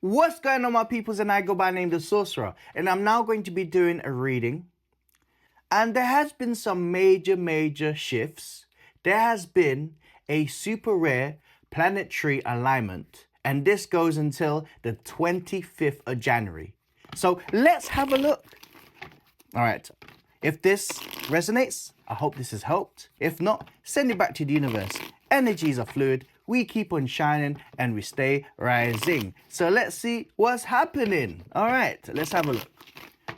What's going on, my peoples? And I go by the name the Sorcerer, and I'm now going to be doing a reading. And there has been some major shifts. There has been a super rare planetary alignment, and this goes until the 25th of January. So let's have a look. All right. If this resonates, I hope this has helped. If not, send it back to the universe. Energies are fluid. We keep on shining and we stay rising. So let's see what's happening. All right, let's have a look.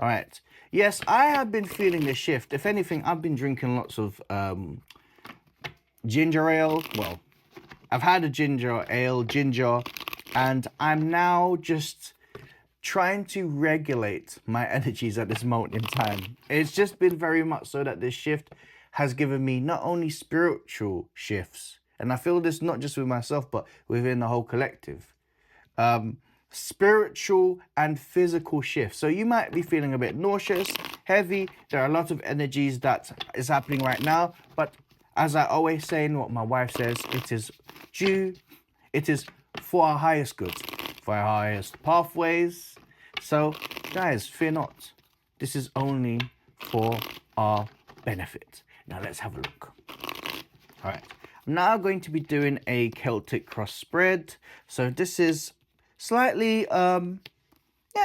All right. Yes, I have been feeling the shift. If anything, I've been drinking lots of ginger ale. Well, I've had a ginger, and I'm now just trying to regulate my energies at this moment in time. It's just been very much so that this shift has given me not only spiritual shifts, and I feel this not just with myself, but within the whole collective. Spiritual and physical shifts. So you might be feeling a bit nauseous, heavy. There are a lot of energies that is happening right now. But as I always say, and what my wife says, it is for our highest good, for our highest pathways. So guys, fear not. This is only for our benefit. Now let's have a look. All right. I'm now going to be doing a Celtic cross spread. So this is slightly,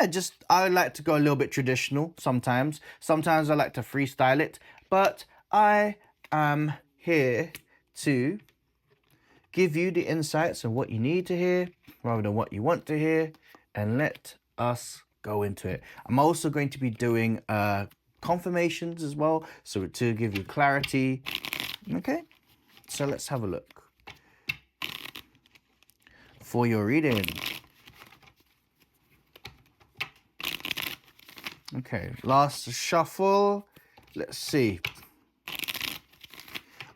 just I like to go a little bit traditional sometimes. Sometimes I like to freestyle it. But I am here to give you the insights of what you need to hear rather than what you want to hear. And let us go into it. I'm also going to be doing confirmations as well. So to give you clarity. Okay. So let's have a look for your reading. Okay, last shuffle. Let's see.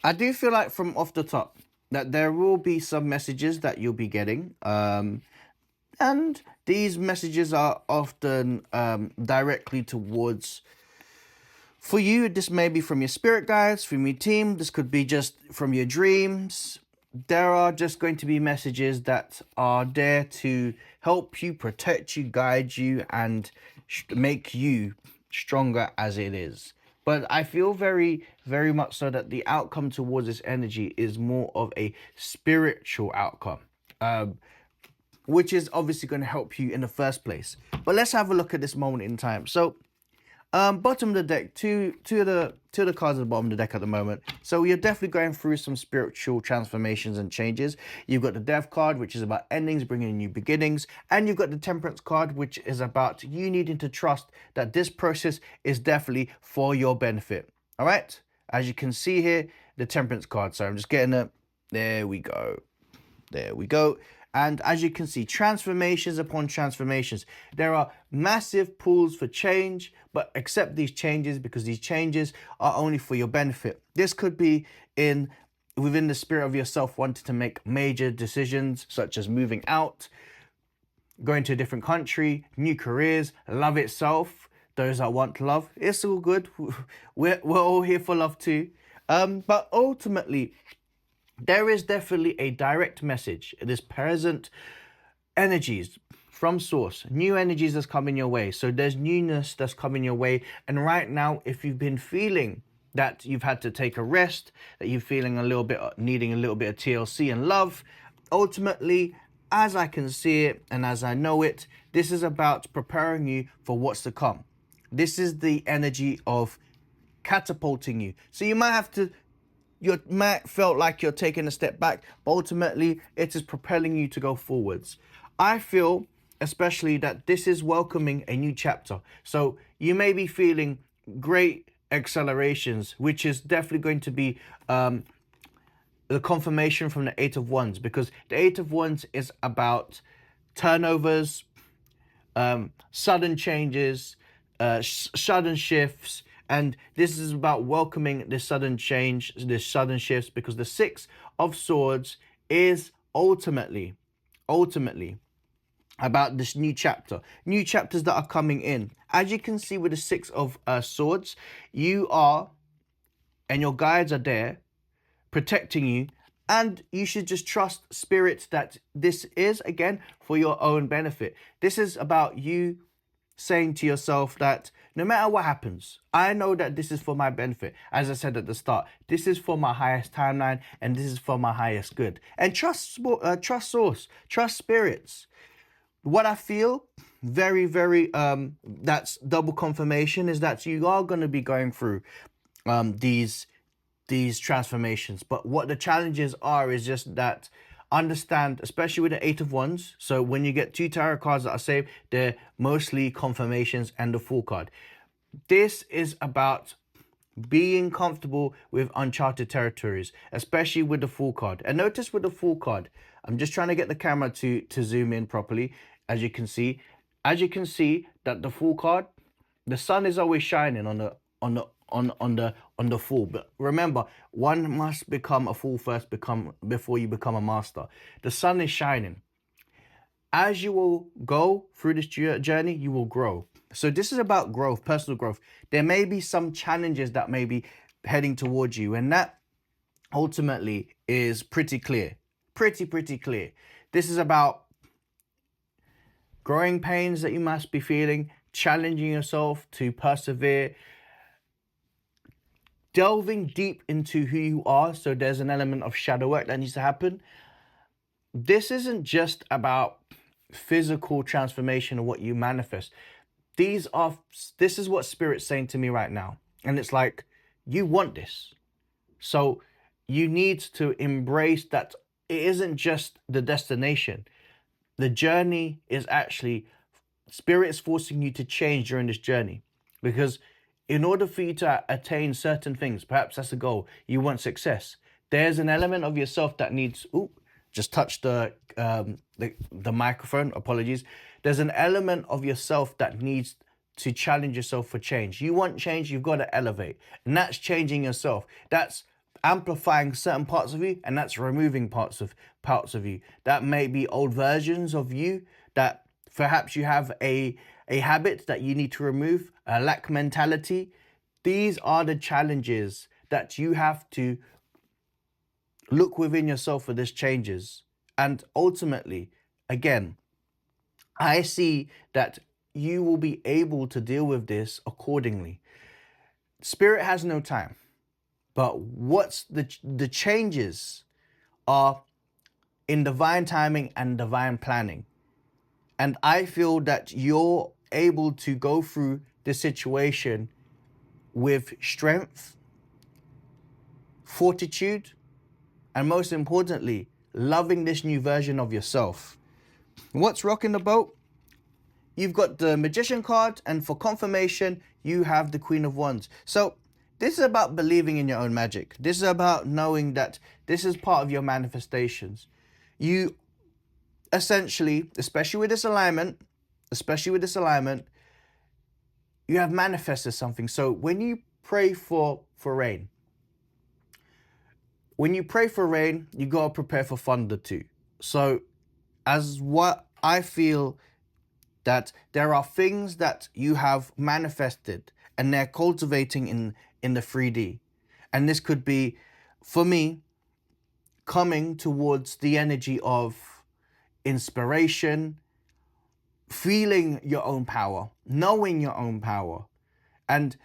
I do feel like from off the top that there will be some messages that you'll be getting. And these messages are often directly towards, for you, this may be from your spirit guides, from your team. This could be just from your dreams. There are just going to be messages that are there to help you, protect you, guide you, and make you stronger as it is. But I feel very much so that the outcome towards this energy is more of a spiritual outcome, which is obviously going to help you in the first place. But let's have a look at this moment in time. So bottom of the deck, two of the cards at the bottom of the deck at the moment. So you're definitely going through some spiritual transformations and changes. You've got the Death card, which is about endings, bringing in new beginnings. And you've got the Temperance card, which is about you needing to trust that this process is definitely for your benefit. All right? As you can see here, the Temperance card. So I'm just getting it. There we go. There we go. And as you can see, transformations upon transformations. There are massive pulls for change, but accept these changes because these changes are only for your benefit. This could be within the spirit of yourself wanting to make major decisions, such as moving out, going to a different country, new careers, love itself. Those that want love, it's all good. We're all here for love too. But ultimately, there is definitely a direct message. There's present energies from source, new energies that's coming your way. So there's newness that's coming your way. And right now, if you've been feeling that you've had to take a rest, that you're feeling needing a little bit of TLC and love, ultimately, as I can see it and as I know it, this is about preparing you for what's to come. This is the energy of catapulting you. So you might feel like you're taking a step back, but ultimately it is propelling you to go forwards. I feel especially that this is welcoming a new chapter. So you may be feeling great accelerations, which is definitely going to be the confirmation from the Eight of Wands, because the Eight of Wands is about turnovers, sudden changes, sudden shifts. And this is about welcoming this sudden change, this sudden shifts, because the Six of Swords is ultimately about this new chapters that are coming in. As you can see with the Six of Swords, you are, and your guides are there protecting you And you should just trust spirit that this is, again, for your own benefit. This is about you saying to yourself that no matter what happens, I know that this is for my benefit. As I said at the start, this is for my highest timeline and this is for my highest good. And trust source, trust spirits. What I feel very, very, that's double confirmation, is that you are going to be going through these transformations. But what the challenges are is just that, understand, especially with the Eight of Wands. So when you get two tarot cards that are saved, they're mostly confirmations and the Fool card. This is about being comfortable with uncharted territories, especially with the Fool card. And notice with the Fool card, I'm just trying to get the camera to zoom in properly. As you can see, that the Fool card, the sun is always shining on the Fool. But remember, one must become a fool first, before you become a master. The sun is shining. As you will go through this journey, you will grow. So this is about growth, personal growth. There may be some challenges that may be heading towards you, and that ultimately is pretty clear. Pretty clear. This is about growing pains that you must be feeling, challenging yourself to persevere, delving deep into who you are. So there's an element of shadow work that needs to happen. This isn't just about physical transformation of what you manifest. This is what Spirit's saying to me right now. And it's like, you want this. So you need to embrace that it isn't just the destination. The journey is actually, Spirit is forcing you to change during this journey. Because in order for you to attain certain things, perhaps that's a goal, you want success, there's an element of yourself that needs, just touch the microphone, apologies. There's an element of yourself that needs to challenge yourself for change. You want change, you've got to elevate. And that's changing yourself. That's amplifying certain parts of you, and that's removing parts of you. That may be old versions of you that perhaps you have a habit that you need to remove, a lack mentality. These are the challenges that you have to look within yourself for this changes. And ultimately, again, I see that you will be able to deal with this accordingly. Spirit has no time, but what's the changes are in divine timing and divine planning. And I feel that you're able to go through this situation with strength, fortitude, and most importantly, loving this new version of yourself. What's rocking the boat? You've got the Magician card, and for confirmation, you have the Queen of Wands. So this is about believing in your own magic. This is about knowing that this is part of your manifestations. You essentially, especially with this alignment, you have manifested something. So when you pray for rain, you gotta prepare for thunder too. So as what I feel, that there are things that you have manifested and they're cultivating in the 3D. And this could be, for me, coming towards the energy of inspiration, feeling your own power, knowing your own power. And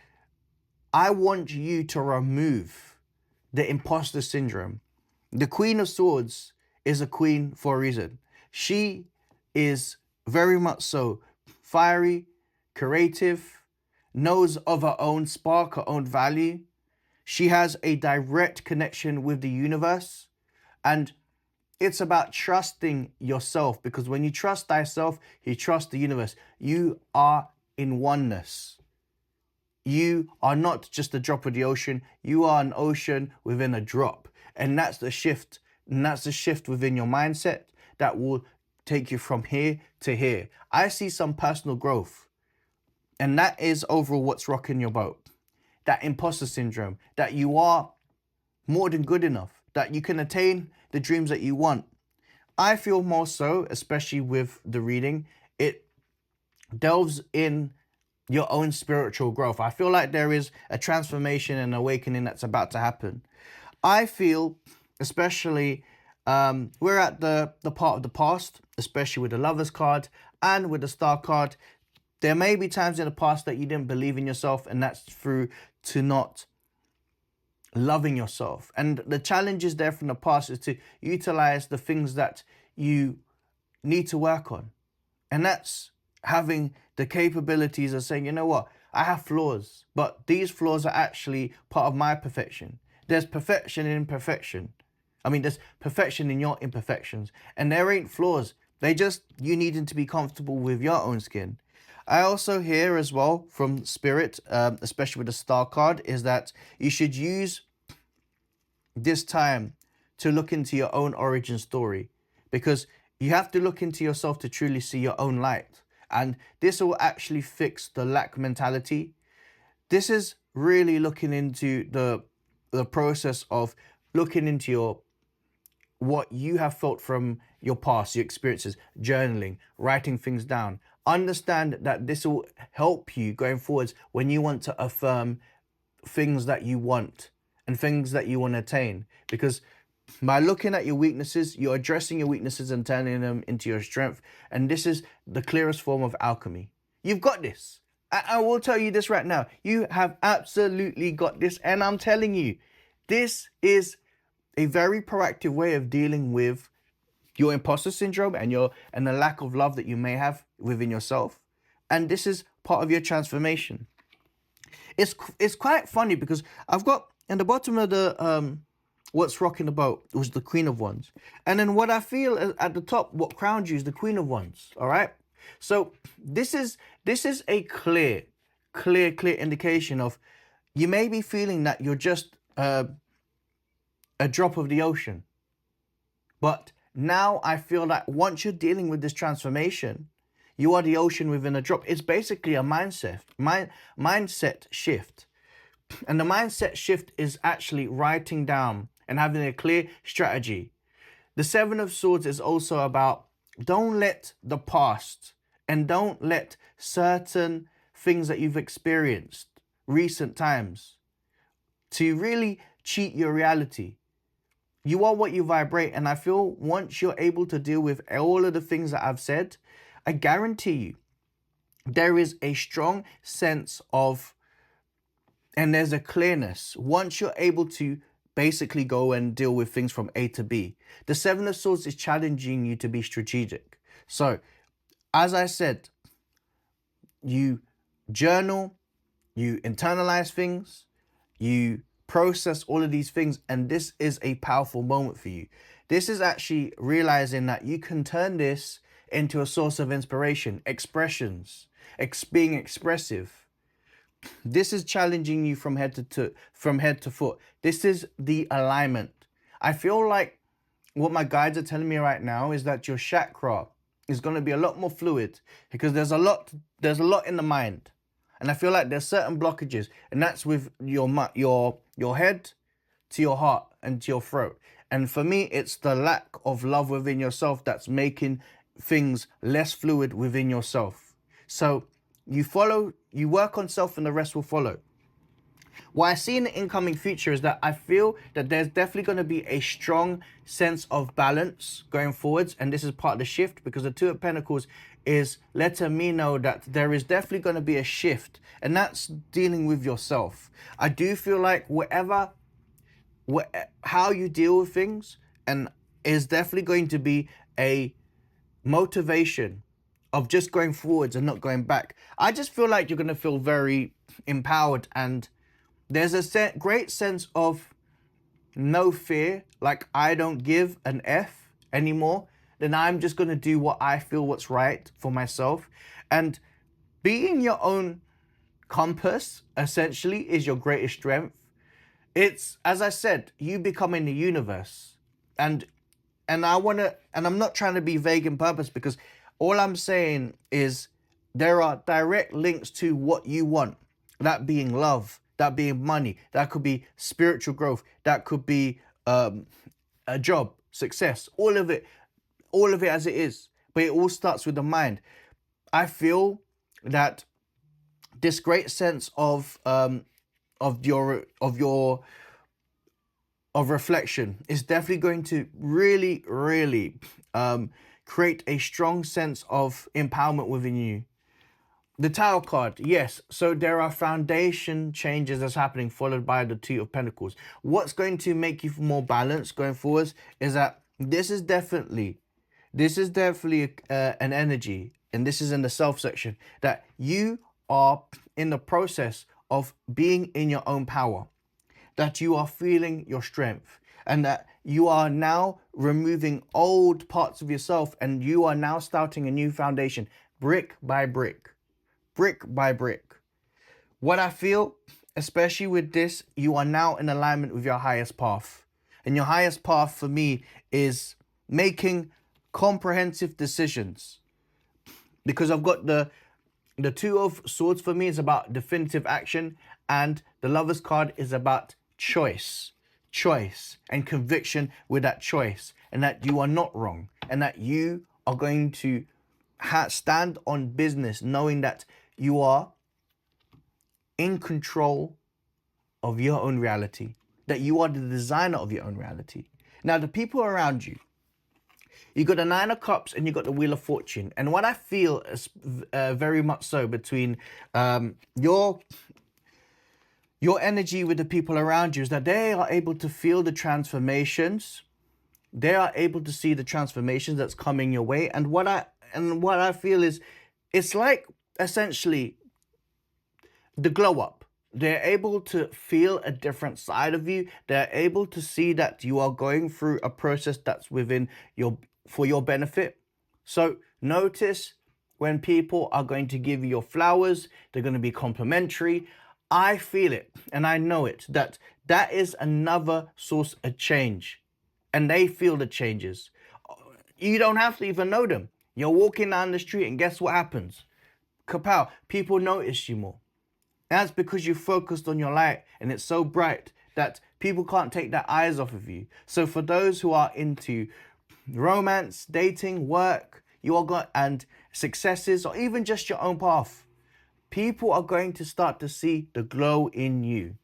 I want you to remove the imposter syndrome. The Queen of Swords is a queen for a reason. She is very much so fiery, creative, knows of her own spark, her own value. She has a direct connection with the universe. And it's about trusting yourself, because when you trust thyself, you trust the universe. You are in oneness. You are not just a drop of the ocean. You are an ocean within a drop. And that's the shift. And that's the shift within your mindset that will take you from here to here. I see some personal growth. And that is overall what's rocking your boat. That imposter syndrome, that you are more than good enough, that you can attain the dreams that you want. I feel more so, especially with the reading, it delves in your own spiritual growth. I feel like there is a transformation and awakening that's about to happen. I feel especially we're at the part of the past, especially with the Lovers card and with the Star card. There may be times in the past that you didn't believe in yourself, and that's through to not loving yourself. And the challenges there from the past is to utilize the things that you need to work on. And that's having the capabilities of saying, you know what, I have flaws, but these flaws are actually part of my perfection. There's perfection in imperfection. There's perfection in your imperfections, and there ain't flaws. They just, you needing to be comfortable with your own skin. I also hear as well from Spirit, especially with the Star card, is that you should use this time to look into your own origin story, because you have to look into yourself to truly see your own light. And this will actually fix the lack mentality. This is really looking into the process of looking into your what you have felt from your past, your experiences, journaling, writing things down. Understand that this will help you going forwards when you want to affirm things that you want and things that you want to attain. Because by looking at your weaknesses, you're addressing your weaknesses and turning them into your strength. And this is the clearest form of alchemy. You've got this. I will tell you this right now. You have absolutely got this. And I'm telling you, this is a very proactive way of dealing with your imposter syndrome and the lack of love that you may have within yourself. And this is part of your transformation. It's quite funny because I've got in the bottom of the what's rocking the boat was the Queen of Wands, and then what I feel at the top, what crowned you, is the Queen of Wands. All right, so this is a clear indication of you may be feeling that you're just a drop of the ocean, but now I feel that once you're dealing with this transformation, you are the ocean within a drop. It's basically a mindset shift. And the mindset shift is actually writing down and having a clear strategy. The Seven of Swords is also about don't let the past and don't let certain things that you've experienced recent times to really cheat your reality. You are what you vibrate. And I feel once you're able to deal with all of the things that I've said, I guarantee you there is a strong sense of, and there's a clearness once you're able to basically go and deal with things from A to B. The Seven of Swords is challenging you to be strategic. So, as I said, you journal, you internalize things, you process all of these things, and this is a powerful moment for you. This is actually realizing that you can turn this into a source of inspiration, expressions, being expressive. This is challenging you from head to foot. This is the alignment. I feel like what my guides are telling me right now is that your chakra is going to be a lot more fluid, because there's a lot in the mind. And I feel like there's certain blockages, and that's with your head to your heart and to your throat. And for me, it's the lack of love within yourself that's making things less fluid within yourself. So you work on self and the rest will follow. What I see in the incoming future is that I feel that there's definitely going to be a strong sense of balance going forwards. And this is part of the shift, because the Two of Pentacles is letting me know that there is definitely going to be a shift. And that's dealing with yourself. I do feel like how you deal with things and is definitely going to be a motivation of just going forwards and not going back. I just feel like you're going to feel very empowered, and there's a great sense of no fear, like I don't give an F anymore, then I'm just going to do what I feel what's right for myself. And being your own compass essentially is your greatest strength. It's, as I said, you becoming the universe. And I'm not trying to be vague in purpose, because all I'm saying is there are direct links to what you want. That being love, that being money, that could be spiritual growth, that could be a job, success, all of it as it is. But it all starts with the mind. I feel that this great sense of your of reflection is definitely going to really, really create a strong sense of empowerment within you. The Tower card, yes. So there are foundation changes that's happening, followed by the Two of Pentacles. What's going to make you more balanced going forwards is that this is definitely an energy, and this is in the self section, that you are in the process of being in your own power, that you are feeling your strength, and that you are now removing old parts of yourself, and you are now starting a new foundation, brick by brick. Brick by brick. What I feel, especially with this, you are now in alignment with your highest path. And your highest path for me is making comprehensive decisions. Because I've got the Two of Swords for me is about definitive action, and the Lover's card is about choice. Choice and conviction with that choice, and that you are not wrong, and that you are going to stand on business knowing that you are in control of your own reality, that you are the designer of your own reality. Now, the people around you, you got the Nine of Cups and you got the Wheel of Fortune. And what I feel is very much so between your energy with the people around you is that they are able to feel the transformations. They are able to see the transformations that's coming your way. And what I feel is, it's like essentially the glow up. They're able to feel a different side of you. They're able to see that you are going through a process that's for your benefit. So notice when people are going to give you your flowers, they're going to be complimentary. I feel it and I know it, that is another source of change. And they feel the changes. You don't have to even know them. You're walking down the street and guess what happens? Kapow, people notice you more. That's because you focused on your light and it's so bright that people can't take their eyes off of you. So for those who are into romance, dating, work, and successes, or even just your own path, people are going to start to see the glow in you.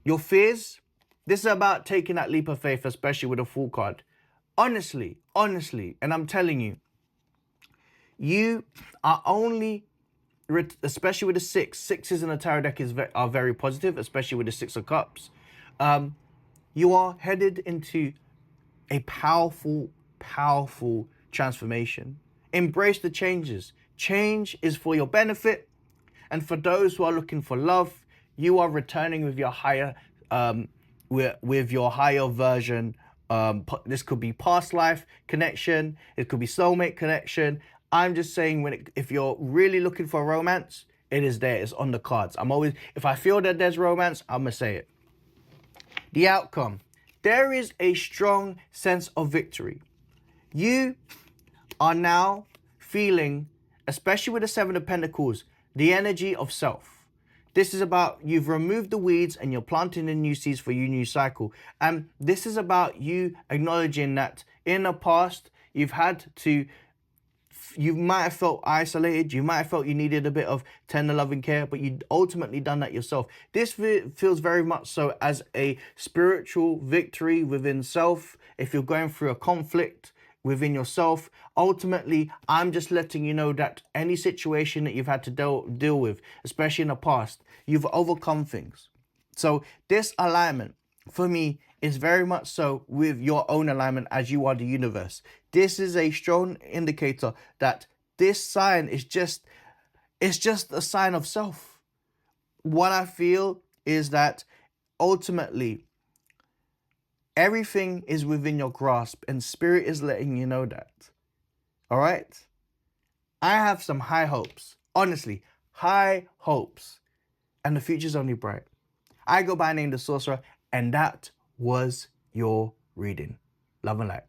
Your fears, this is about taking that leap of faith, especially with a Fool card. Honestly, and I'm telling you, you are only, especially with the sixes in the tarot deck are very positive, especially with the Six of Cups. You are headed into a powerful transformation. Embrace the changes. Change is for your benefit, and for those who are looking for love, you are returning with your higher with your higher version. This could be past life connection, it could be soulmate connection. I'm just saying, if you're really looking for romance, it is there. It's on the cards. If I feel that there's romance, I'm gonna say it. The outcome. There is a strong sense of victory. You are now feeling, especially with the Seven of Pentacles, the energy of self. This is about you've removed the weeds and you're planting the new seeds for your new cycle. And this is about you acknowledging that in the past, you might have felt isolated, you might have felt you needed a bit of tender loving care, but you ultimately done that yourself. This feels very much so as a spiritual victory within self. If you're going through a conflict within yourself, ultimately, I'm just letting you know that any situation that you've had to deal with, especially in the past, you've overcome things. So this alignment, for me, is very much so with your own alignment as you are the universe. This is a strong indicator that this sign is just a sign of self. What I feel is that ultimately everything is within your grasp and spirit is letting you know that. All right? I have some high hopes. Honestly, high hopes. And the future's only bright. I go by name The Sorcerer, and that was your reading. Love and light.